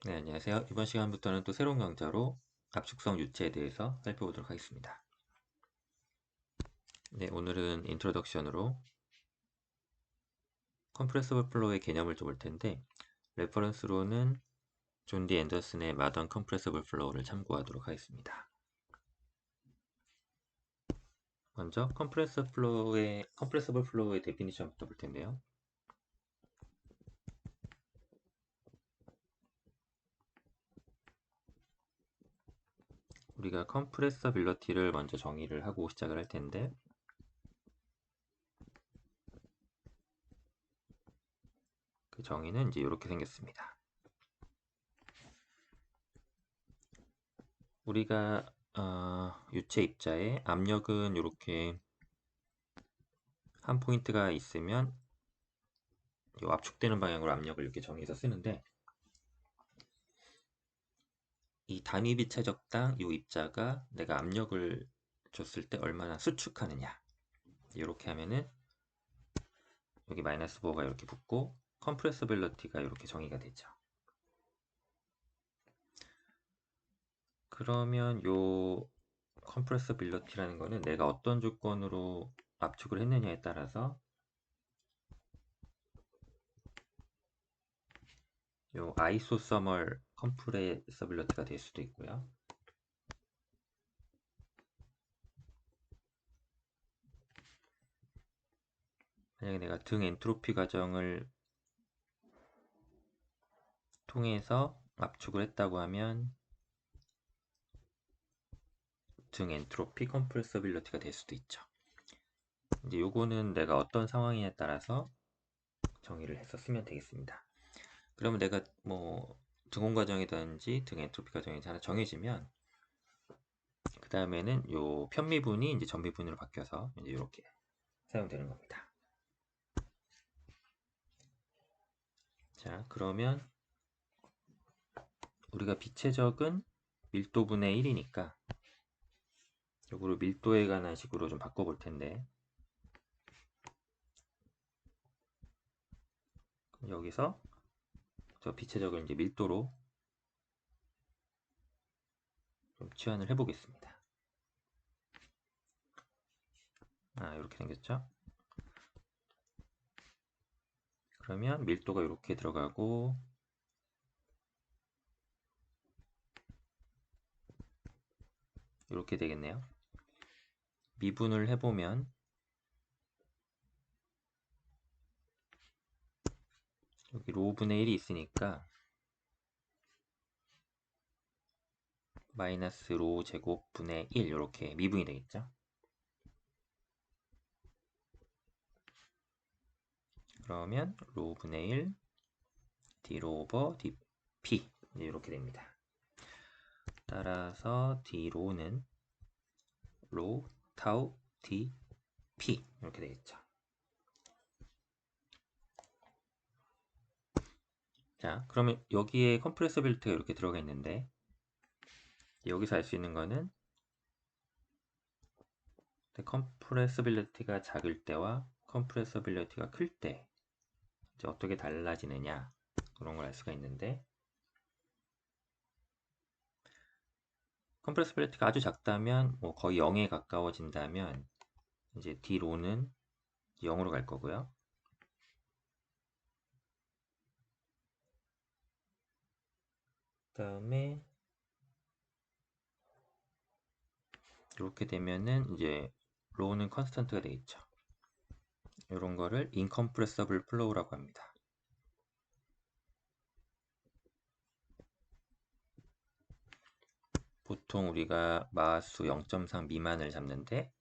네, 안녕하세요. 이번 시간부터는 또 새로운 강좌로 압축성 유체에 대해서 살펴보도록 하겠습니다. 네, 오늘은 인트로덕션으로 컴프레서블 플로우의 개념을 좀 볼 텐데, 레퍼런스로는 존 디 앤더슨의 마던 컴프레서블 플로우를 참고하도록 하겠습니다. 먼저 컴프레서블 플로우의 데피니션부터 볼 텐데요. 우리가 컴프레서빌러티를 먼저 정의를 하고 시작을 할 텐데, 그 정의는 이제 이렇게 생겼습니다. 우리가 유체 입자의 압력은 이렇게 한 포인트가 있으면 이 압축되는 방향으로 압력을 이렇게 정해서 쓰는데, 이 단위 비체적당 이 입자가 내가 압력을 줬을 때 얼마나 수축하느냐, 이렇게 하면은 여기 마이너스 4가 이렇게 붙고 컴프레서빌리티가 이렇게 정의가 되죠. 그러면 요 컴프레서빌리티라는 거는 내가 어떤 조건으로 압축을 했느냐에 따라서 요 아이소서멀 컴프레서빌리티가 될 수도 있고요. 만약에 내가 등 엔트로피 과정을 통해서 압축을 했다고 하면 등 엔트로피 컴프레서빌리티가 될 수도 있죠. 이제 요거는 내가 어떤 상황에 따라서 정의를 해서 쓰면 되겠습니다. 그러면 내가 뭐 등온 과정이든지 등 엔트로피 과정이 하나 정해지면 그 다음에는 요 편미분이 이제 전미분으로 바뀌어서 이제 이렇게 사용되는 겁니다. 자, 그러면 우리가 비체적은 밀도분의 1이니까 요거를 밀도에 관한 식으로 좀 바꿔볼 텐데, 여기서 저 비체적을 이제 밀도로 좀 치환을 해보겠습니다. 이렇게 생겼죠? 그러면 밀도가 이렇게 들어가고 이렇게 되겠네요. 미분을 해보면 여기 로분의 1이 있으니까 마이너스 로 제곱분의 1 이렇게 미분이 되겠죠. 그러면 로분의 1 d로 오버 dp 이렇게 됩니다. 따라서 d로는 로 타우 dp 이렇게 되겠죠. 자, 그러면 여기에 컴프레서빌리티가 이렇게 들어가 있는데, 여기서 알 수 있는 거는 컴프레서빌리티가 작을 때와 컴프레서빌리티가 클 때 이제 어떻게 달라지느냐, 그런 걸 알 수가 있는데, 컴프레서빌리티가 아주 작다면 뭐 거의 0에 가까워진다면 이제 D로는 0으로 갈 거고요. 그 다음에 이렇게 되면은 이제 로우는 컨스턴트가 되겠죠. 이런 거를 incompressible flow라고 합니다. 보통 우리가 마하수 0.3 미만을 잡는데,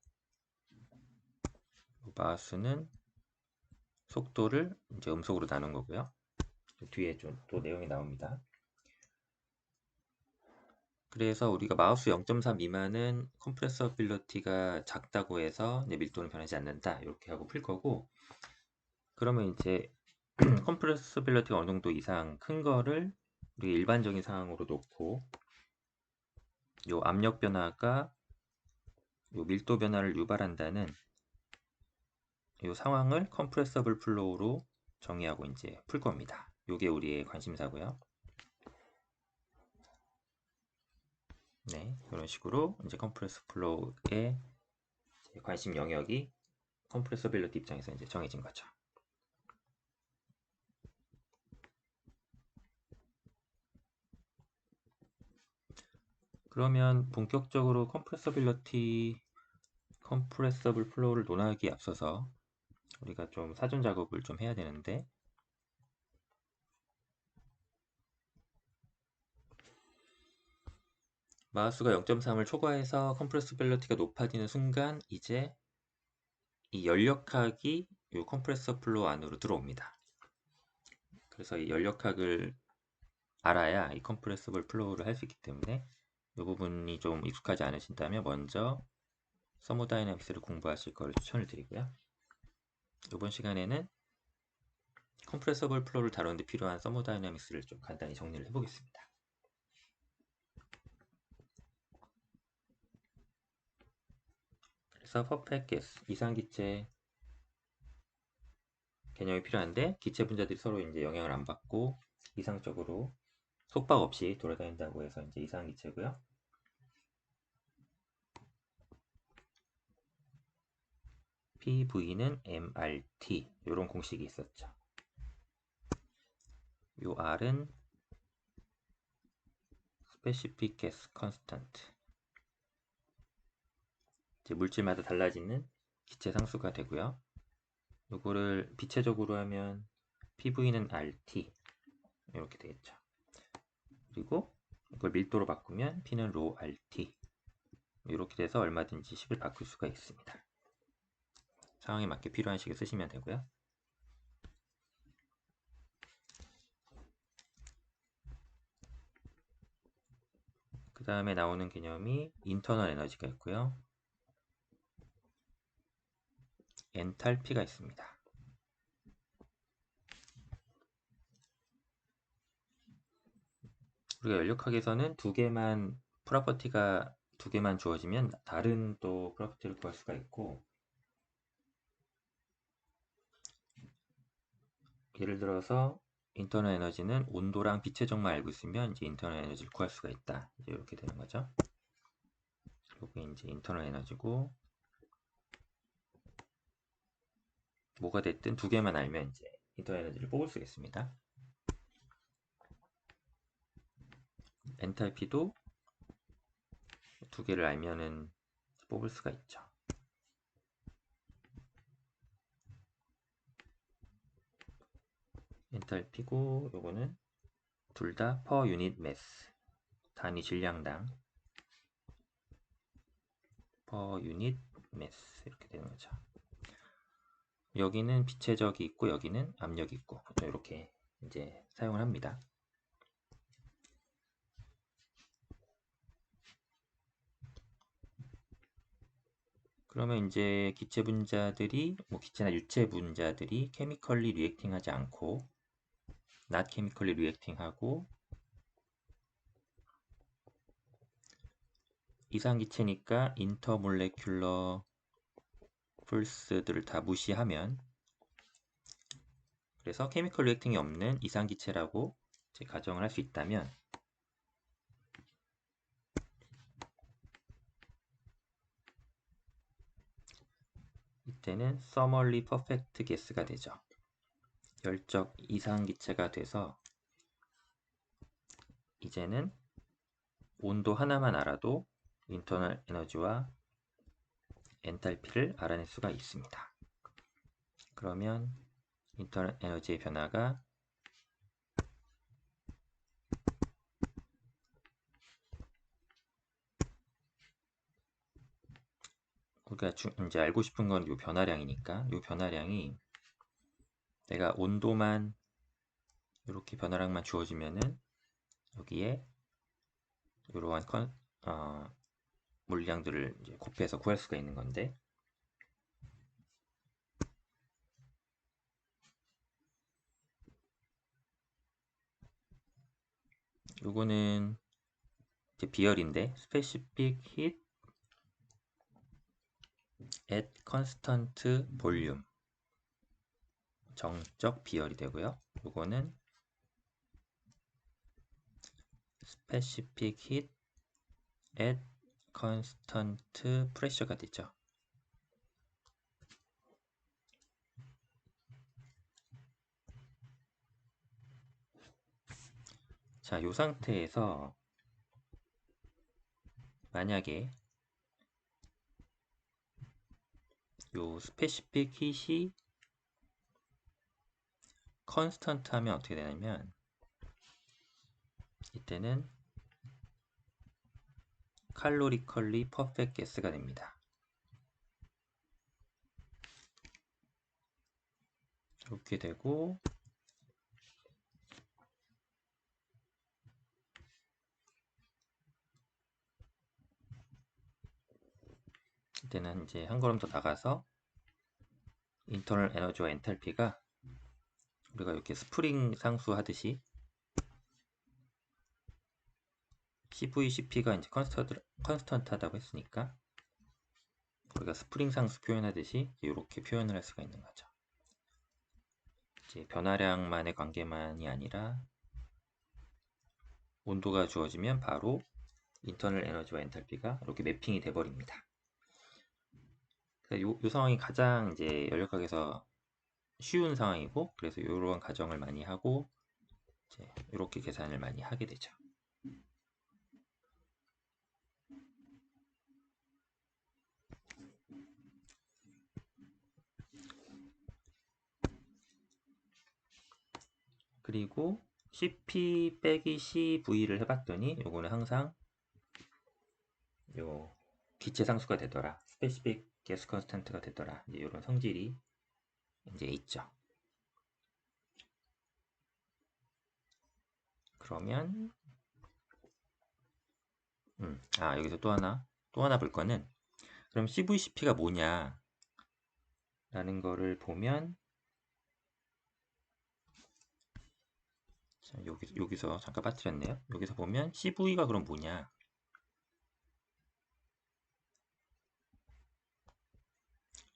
마하수는 속도를 이제 음속으로 나눈 거고요. 뒤에 좀 또 내용이 나옵니다. 그래서 우리가 마우스 0.4 미만은 컴프레서빌리티가 작다고 해서 밀도는 변하지 않는다, 이렇게 하고 풀 거고, 그러면 이제 컴프레서빌리티가 어느 정도 이상 큰 거를 우리 일반적인 상황으로 놓고 요 압력 변화가 요 밀도 변화를 유발한다는 요 상황을 컴프레서블 플로우로 정의하고 이제 풀 겁니다. 요게 우리의 관심사고요. 네, 이런 식으로 이제 컴프레스 플로우의 관심 영역이 컴프레서빌리티 입장에서 이제 정해진 거죠. 그러면 본격적으로 컴프레서블 플로우를 논하기에 앞서서 우리가 좀 사전 작업을 좀 해야 되는데, 마우스가 0.3을 초과해서 컴프레서빌리티가 높아지는 순간 이제 이 연력학이 이 컴프레서 플로우 안으로 들어옵니다. 그래서 이 연력학을 알아야 이 컴프레서블 플로우를 할 수 있기 때문에 이 부분이 좀 익숙하지 않으신다면 먼저 서모다이내믹스를 공부하실 것을 추천을 드리고요. 이번 시간에는 컴프레서블 플로우를 다루는데 필요한 서모다이내믹스를 좀 간단히 정리를 해보겠습니다. 그래서 퍼펙트 게스, 이상기체 개념이 필요한데 기체 분자들이 서로 이제 영향을 안 받고 이상적으로 속박 없이 돌아다닌다고 해서 이제 이상기체고요. PV는 MRT 이런 공식이 있었죠. 요 R은 Specific Gas Constant, 이제 물질마다 달라지는 기체 상수가 되고요. 요거를 비체적으로 하면 PV는 RT 이렇게 되겠죠. 그리고 이걸 밀도로 바꾸면 P는 rho RT 이렇게 돼서 얼마든지 식을 바꿀 수가 있습니다. 상황에 맞게 필요한 식을 쓰시면 되고요. 그 다음에 나오는 개념이 인터널 에너지가 있고요. 엔탈피가 있습니다. 우리가 연력학에서는 프로퍼티가 두 개만 주어지면 다른 또 프로퍼티를 구할 수가 있고, 예를 들어서 인터널 에너지는 온도랑 빛의 정만 알고 있으면 이제 인터널 에너지를 구할 수가 있다. 이제 이렇게 되는 거죠. 이게 이제 인터널 에너지고, 뭐가 됐든 두 개만 알면 이제 인터널 에너지를 뽑을 수가 있습니다. 엔탈피도 두 개를 알면은 뽑을 수가 있죠. 엔탈피고 요거는 둘 다 per unit mass, 단위 질량당 per unit mass 이렇게 되는 거죠. 여기는 비체적이 있고 여기는 압력이 있고 보통 이렇게 이제 사용을 합니다. 그러면 이제 기체 분자들이 기체나 유체 분자들이 케미컬리 리액팅 하지 않고 not chemically reacting 하고 이상기체니까 인터몰레큘러 풀스들을 다 무시하면, 그래서 케미컬 리액팅이 없는 이상기체라고 가정을 할 수 있다면 이때는 Thermally Perfect Gas가 되죠. 열적 이상기체가 돼서 이제는 온도 하나만 알아도 인터널 에너지와 엔탈피를 알아낼 수가 있습니다. 그러면 인터널 에너지의 변화가 우리가 이제 알고 싶은 건 이 변화량이니까 이 변화량이 내가 온도만 이렇게 변화량만 주어지면은 여기에 이러한 물량들을 이제 곱해서 구할 수가 있는 건데, 요거는 이제 비열인데 specific heat at constant volume, 정적 비열이 되고요. 요거는 specific heat at constant pressure가 되죠. 자, 이 상태에서 만약에 요 스페시픽 hit이 컨스턴트 하면 어떻게 되냐면 이때는 칼로리컬리 퍼펙트 가스가 됩니다. 이렇게 되고 이때는 이제 한 걸음 더 나가서 인터널 에너지와 엔탈피가 우리가 이렇게 스프링 상수 하듯이 CV, CP가 이제 컨스턴트하다고 했으니까 우리가 스프링 상수 표현하듯이 이렇게 표현을 할 수가 있는 거죠. 이제 변화량만의 관계만이 아니라 온도가 주어지면 바로 인터널 에너지와 엔탈피가 이렇게 매핑이 돼 버립니다. 요 상황이 가장 이제 연력학에서 쉬운 상황이고 그래서 이러한 가정을 많이 하고 이제 이렇게 계산을 많이 하게 되죠. 그리고 CP 빼기 CV를 해봤더니 요거는 항상 요 기체 상수가 되더라, 스페시픽 게스 컨스턴트가 되더라, 이제 이런 성질이 이제 있죠. 그러면 여기서 또 하나 볼 거는 그럼 CVCP가 뭐냐 라는 거를 보면 자, 여기서 잠깐 빠뜨렸네요. 여기서 보면 CV가 그럼 뭐냐,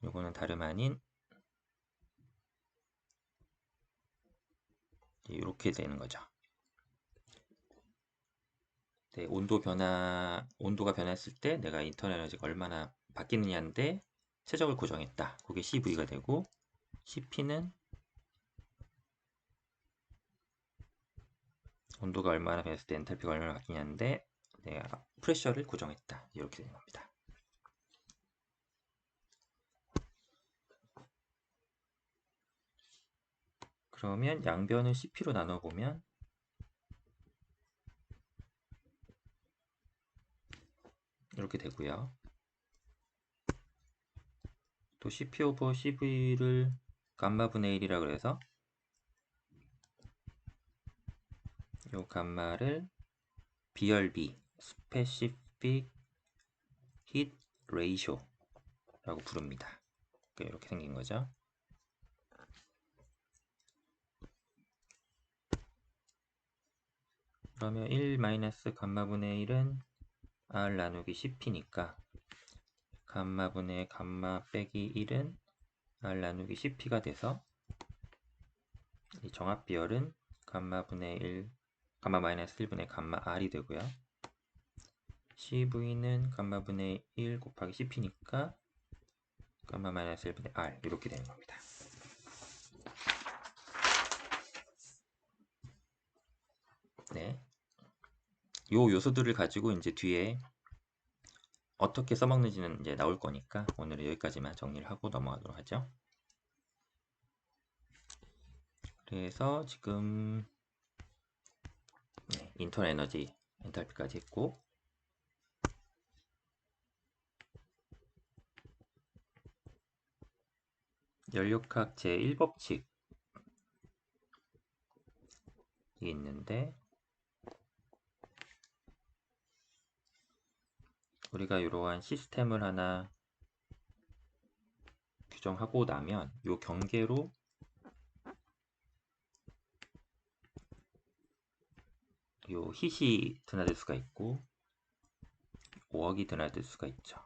요거는 다름 아닌 이렇게 되는 거죠. 네, 온도가 변했을 때 내가 인터널 에너지가 얼마나 바뀌느냐인데 최적을 고정했다. 그게 CV가 되고 CP는 온도가 얼마나 변했을 때 엔탈피가 얼마나 바뀌냐인데 내가 프레셔를 고정했다. 이렇게 되는 겁니다. 그러면 양변을 CP로 나눠보면 이렇게 되고요. 또 CP 오버 CV를 감마분의 1이라고 그래서 이 감마를 BRB, Specific Heat Ratio라고 부릅니다. 이렇게 생긴 거죠. 그러면 1 마이너스 감마분의 1은 R 나누기 CP니까 감마분의 감마 빼기 1은 R 나누기 CP가 돼서 이 정합 비열은 감마분의 1, 감마 마이너스 1분의 감마 R이 되고요. CV는 감마분의 1 곱하기 CP니까 감마 마이너스 1분의 R 이렇게 되는 겁니다. 네, 요 요소들을 가지고 이제 뒤에 어떻게 써먹는지는 이제 나올 거니까 오늘은 여기까지만 정리를 하고 넘어가도록 하죠. 그래서 지금 인터널 에너지, 엔탈피까지 했고 연력학 제1법칙이 있는데 우리가 이러한 시스템을 하나 규정하고 나면 이 경계로 이 hit이 드나들 수가 있고 워크이 드나들 수가 있죠.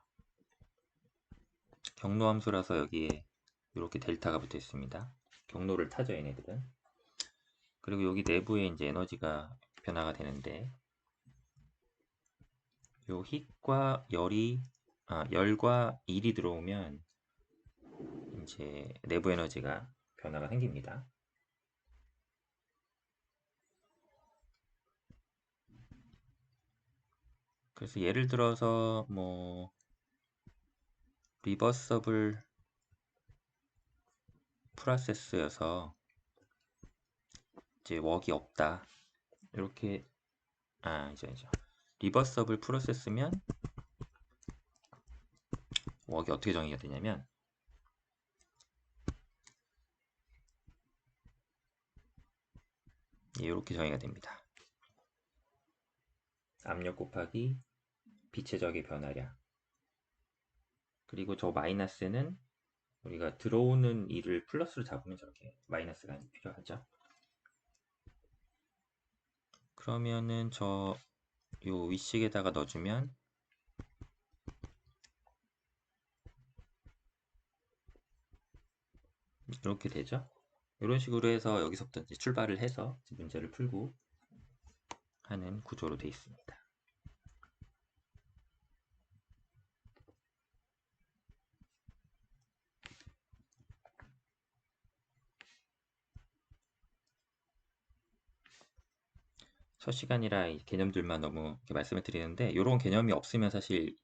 경로 함수라서 여기에 이렇게 델타가 붙어 있습니다. 경로를 타죠, 얘네들은. 그리고 여기 내부에 이제 에너지가 변화가 되는데 요 hit과 열과 일이 들어오면 이제 내부 에너지가 변화가 생깁니다. 그래서 예를 들어서 뭐 리버서블 프로세스여서 이제 웍이 없다. 이렇게 이제 리버서블 프로세스면 웍이 어떻게 정의가 되냐면 이렇게 정의가 됩니다. 압력 곱하기 빛의 적의 변화량, 그리고 저 마이너스는 우리가 들어오는 일을 플러스로 잡으면 저렇게 마이너스가 필요하죠. 그러면은 요 위식에다가 넣어주면 이렇게 되죠. 이런 식으로 해서 여기서부터 이제 출발을 해서 문제를 풀고 하는 구조로 되어 있습니다. 첫 시간이라 이 개념들만 너무 이렇게 말씀을 드리는데 이런 개념이 없으면 사실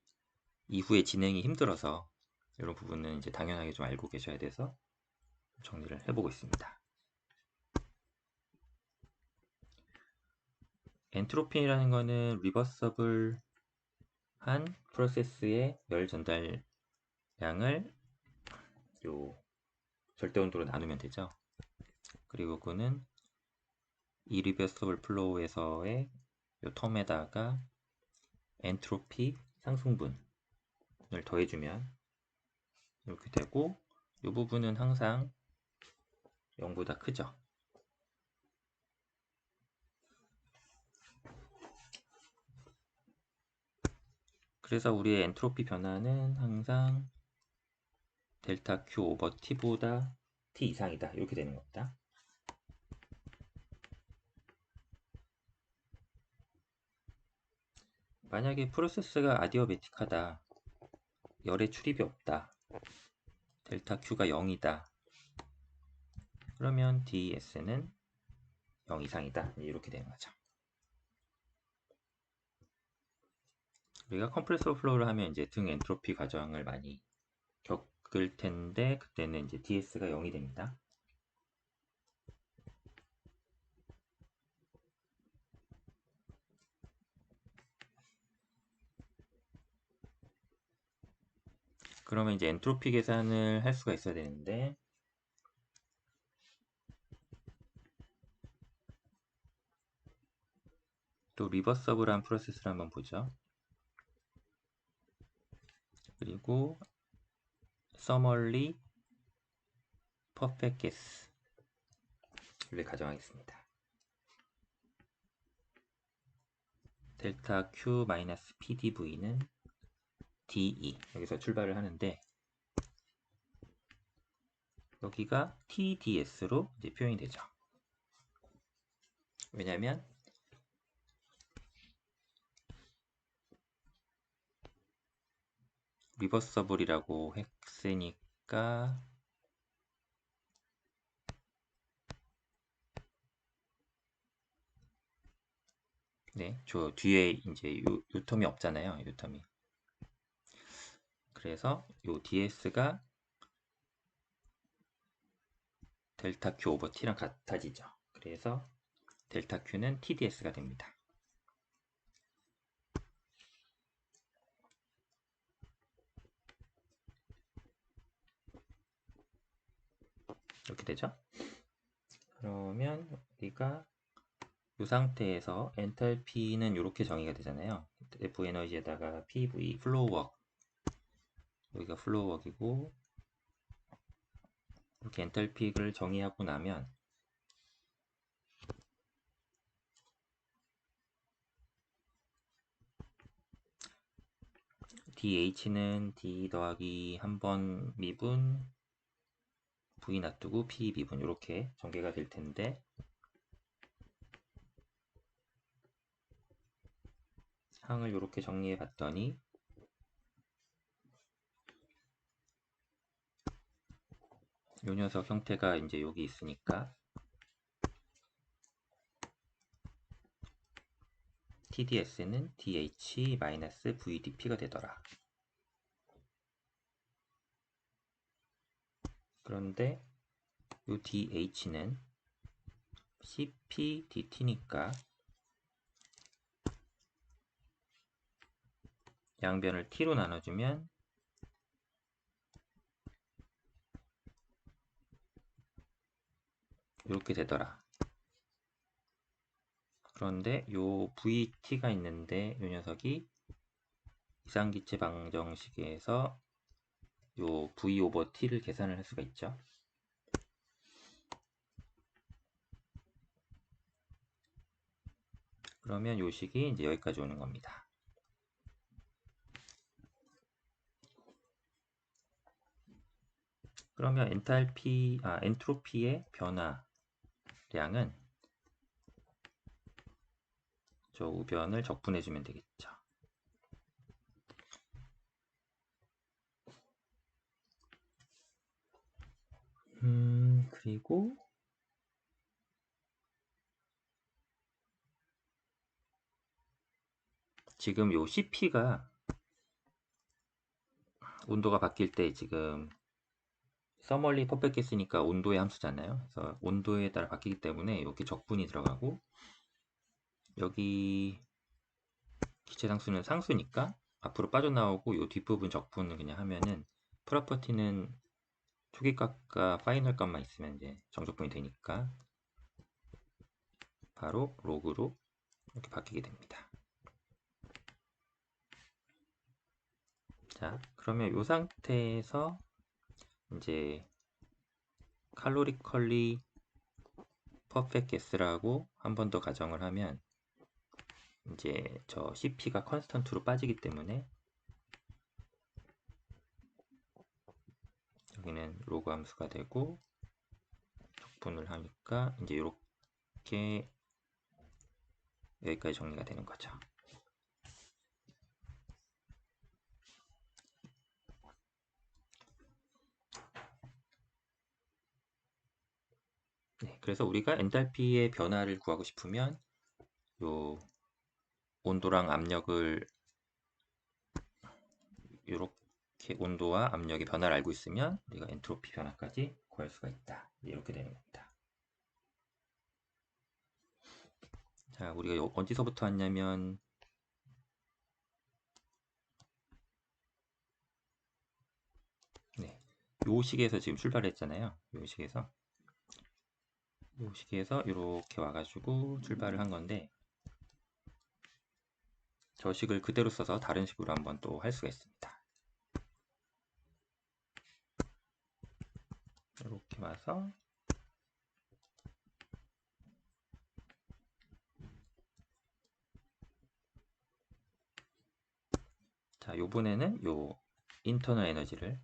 이후에 진행이 힘들어서 이런 부분은 이제 당연하게 좀 알고 계셔야 돼서 정리를 해보고 있습니다. 엔트로피라는 거는 리버서블 한 프로세스의 열 전달량을 요 절대 온도로 나누면 되죠. 그리고 그거는 이리버서블 플로우에서의 요 텀에다가 엔트로피 상승분을 더해주면 이렇게 되고, 이 부분은 항상 0보다 크죠. 그래서 우리의 엔트로피 변화는 항상 델타 Q 오버 T보다 T 이상이다. 이렇게 되는 겁니다. 만약에 프로세스가 아디어베틱하다, 열의 출입이 없다, 델타 Q가 0이다, 그러면 DS는 0 이상이다. 이렇게 되는 거죠. 우리가 컴프레서 플로우를 하면 이제 등 엔트로피 과정을 많이 겪을 텐데, 그때는 이제 DS가 0이 됩니다. 그러면 이제 엔트로피 계산을 할 수가 있어야 되는데, 또 리버서블한 프로세스를 한번 보죠. 그리고 서멀리 퍼펙트 게스를 가정하겠습니다. 델타 Q 마이너스 PDV는 DE, 여기서 출발을 하는데 여기가 TDS로 이제 표현이 되죠. 왜냐하면 리버서블이라고 했으니까 네, 저 뒤에 이제 요 텀이 없잖아요. 요 텀이. 그래서 요 DS가 델타 Q 오버 T랑 같아지죠. 그래서 델타 Q는 TDS가 됩니다. 이렇게 되죠. 그러면 우리가 이 상태에서 엔탈피는 이렇게 정의가 되잖아요. F 에너지에다가 PV 플로우 웍, 여기가 플로우 웍이고, 이렇게 엔탈피를 정의하고 나면 DH는 D 더하기 한 번 미분 V 놔두고 P 미분 이렇게 전개가 될 텐데, 항을 이렇게 정리해 봤더니 요 녀석 형태가 이제 여기 있으니까 TDS는 DH-VDP가 되더라. 그런데 요 DH는 CPDT니까 양변을 T로 나눠주면 이렇게 되더라. 그런데 요 VT가 있는데 요 녀석이 이상기체 방정식에서 요 V 오버 T를 계산을 할 수가 있죠. 그러면 요 식이 이제 여기까지 오는 겁니다. 그러면 엔트로피의 변화량은 저 우변을 적분해주면 되겠죠. 그리고 지금 요 CP가 온도가 바뀔 때 지금 서멀리 퍼펙트했으니까 온도의 함수잖아요. 그래서 온도에 따라 바뀌기 때문에 이렇게 적분이 들어가고 여기 기체상수는 상수니까 앞으로 빠져나오고 이 뒷부분 적분을 그냥 하면은 프로퍼티는 초기값과 파이널 값만 있으면 이제 정적분이 되니까 바로 로그로 이렇게 바뀌게 됩니다. 자, 그러면 이 상태에서 이제 칼로리컬리 퍼펙트 게스라고 한 번 더 가정을 하면 이제 저 CP가 컨스턴트로 빠지기 때문에 여기는 로그 함수가 되고 적분을 하니까 이제 이렇게 여기까지 정리가 되는 거죠. 네, 그래서 우리가 엔탈피의 변화를 구하고 싶으면 요 온도랑 압력을 이렇게 온도와 압력의 변화를 알고 있으면 우리가 엔트로피 변화까지 구할 수가 있다. 이렇게 되는 겁니다. 자, 우리가 어디서부터 왔냐면 네, 요 식에서 지금 출발했잖아요. 요 식에서 이렇게 와가지고 출발을 한 건데 저 식을 그대로 써서 다른 식으로 한번 또 할 수가 있습니다. 이렇게 와서 자, 요번에는 요 인터널 에너지를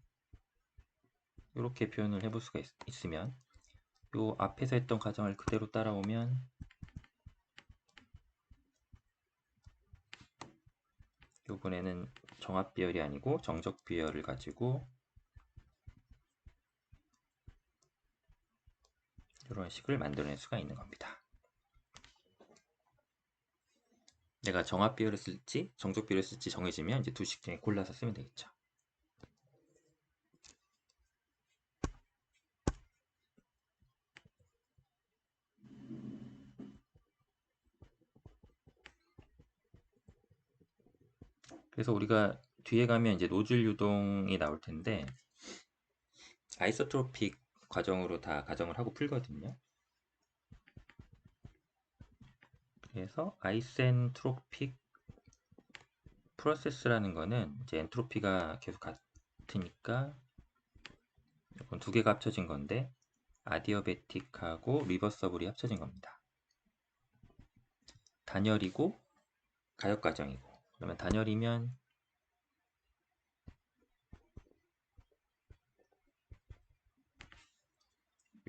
이렇게 표현을 해볼 수가 있으면 요 앞에서 했던 과정을 그대로 따라오면 요번에는 정합 비열이 아니고 정적 비열을 가지고 이런 식을 만들어낼 수가 있는 겁니다. 내가 정합 비열을 쓸지 정적 비열을 쓸지 정해지면 이제 두 식 중에 골라서 쓰면 되겠죠. 그래서 우리가 뒤에 가면 이제 노즐 유동이 나올 텐데 아이소트로픽 과정으로 다 가정을 하고 풀거든요. 그래서 아이센트로픽 프로세스라는 거는 이제 엔트로피가 계속 같으니까 이건 두 개가 합쳐진 건데 아디어베틱하고 리버서블이 합쳐진 겁니다. 단열이고 가역 과정이고 그러면 단열이면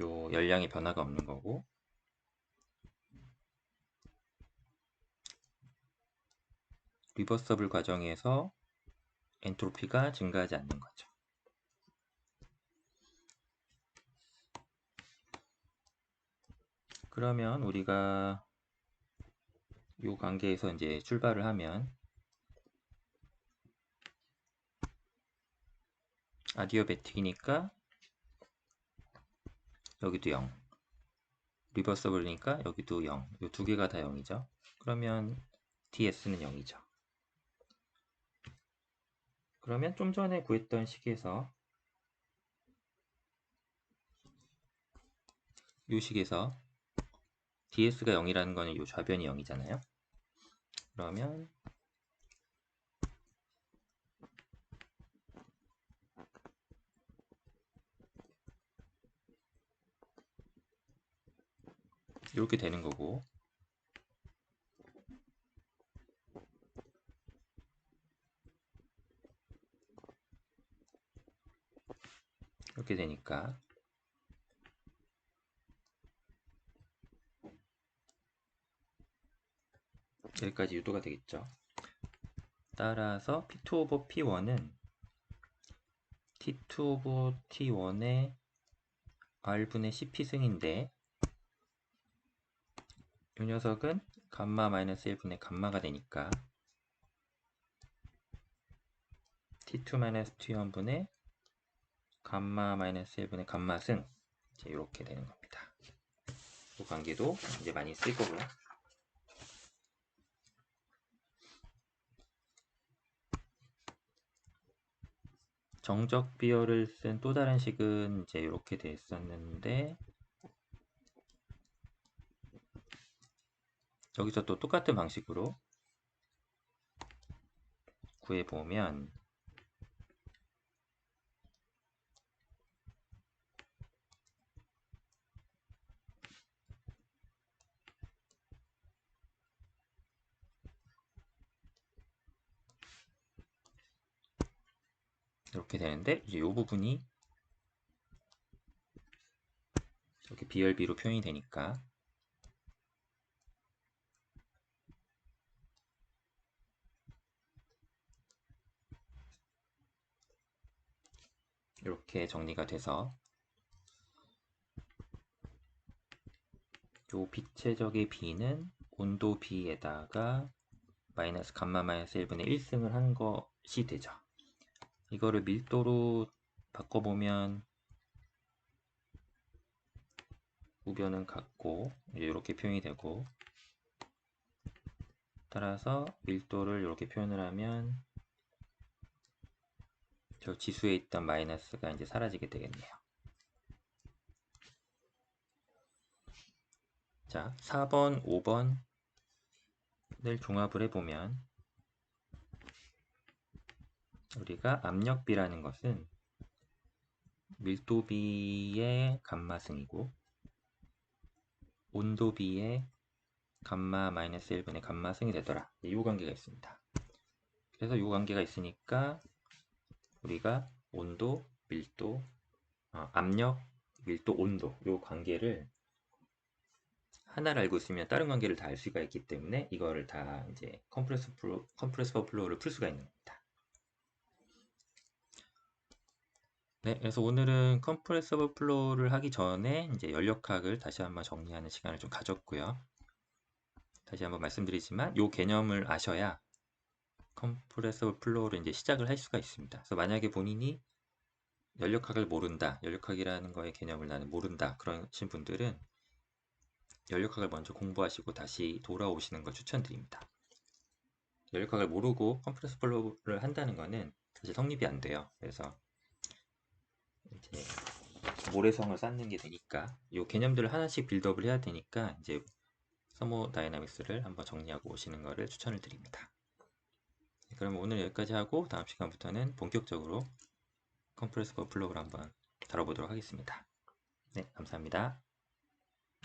요 열량의 변화가 없는 거고 리버서블 과정에서 엔트로피가 증가하지 않는 거죠. 그러면 우리가 이 관계에서 이제 출발을 하면 아디어배틱이니까 여기도 0, 리버서블이니까 여기도 0, 이 두 개가 다 0이죠. 그러면 ds는 0이죠. 그러면 좀 전에 구했던 식에서 이 식에서 ds가 0이라는 거는 이 좌변이 0이잖아요. 그러면 이렇게 되는 거고, 이렇게 되니까 여기까지 유도가 되겠죠. 따라서 P2 오버 P1은 T2 오버 T1의 R분의 CP승인데 이 녀석은 감마 마이너스 1분의 감마가 되니까 T2 마이너스 T1분의 감마 마이너스 1분의 감마승, 이제 이렇게 되는 겁니다. 이 관계도 이제 많이 쓸 거고요. 정적 비열을 쓴 또 다른 식은 이제 이렇게 됐었는데 여기서 또 똑같은 방식으로 구해보면 이렇게 되는데 이제 이 부분이 이렇게 BRB로 표현이 되니까 이렇게 정리가 돼서 요 빛체적의 B는 온도 B에다가 마이너스 감마 마이너스 1분의 1승을 한 것이 되죠. 이거를 밀도로 바꿔보면 우변은 같고 이렇게 표현이 되고, 따라서 밀도를 이렇게 표현을 하면 저 지수에 있던 마이너스가 이제 사라지게 되겠네요. 자, 4번, 5번을 종합을 해보면 우리가 압력비라는 것은 밀도비의 감마승이고 온도비의 감마 마이너스 1분의 감마승이 되더라. 이 관계가 있습니다. 그래서 이 관계가 있으니까 우리가 온도, 밀도, 압력, 밀도, 온도 이 관계를 하나를 알고 있으면 다른 관계를 다 알 수가 있기 때문에 이거를 다 이제 컴프레서 플로우를 풀 수가 있는 겁니다. 네, 그래서 오늘은 컴프레서블 플로우를 하기 전에 이제 연력학을 다시 한번 정리하는 시간을 좀 가졌고요. 다시 한번 말씀드리지만 이 개념을 아셔야 컴프레서블 플로우를 이제 시작을 할 수가 있습니다. 그래서 만약에 본인이 연력학을 모른다, 연력학이라는 거의 개념을 나는 모른다 그러신 분들은 연력학을 먼저 공부하시고 다시 돌아오시는 걸 추천드립니다. 연력학을 모르고 컴프레서 플로우를 한다는 거는 사실 성립이 안 돼요. 그래서 이제 모래성을 쌓는 게 되니까 이 개념들을 하나씩 빌드업을 해야 되니까 이제 서모다이나믹스를 한번 정리하고 오시는 것을 추천을 드립니다. 그럼 오늘 여기까지 하고 다음 시간부터는 본격적으로 컴프레서 플로우를 한번 다뤄보도록 하겠습니다. 네, 감사합니다.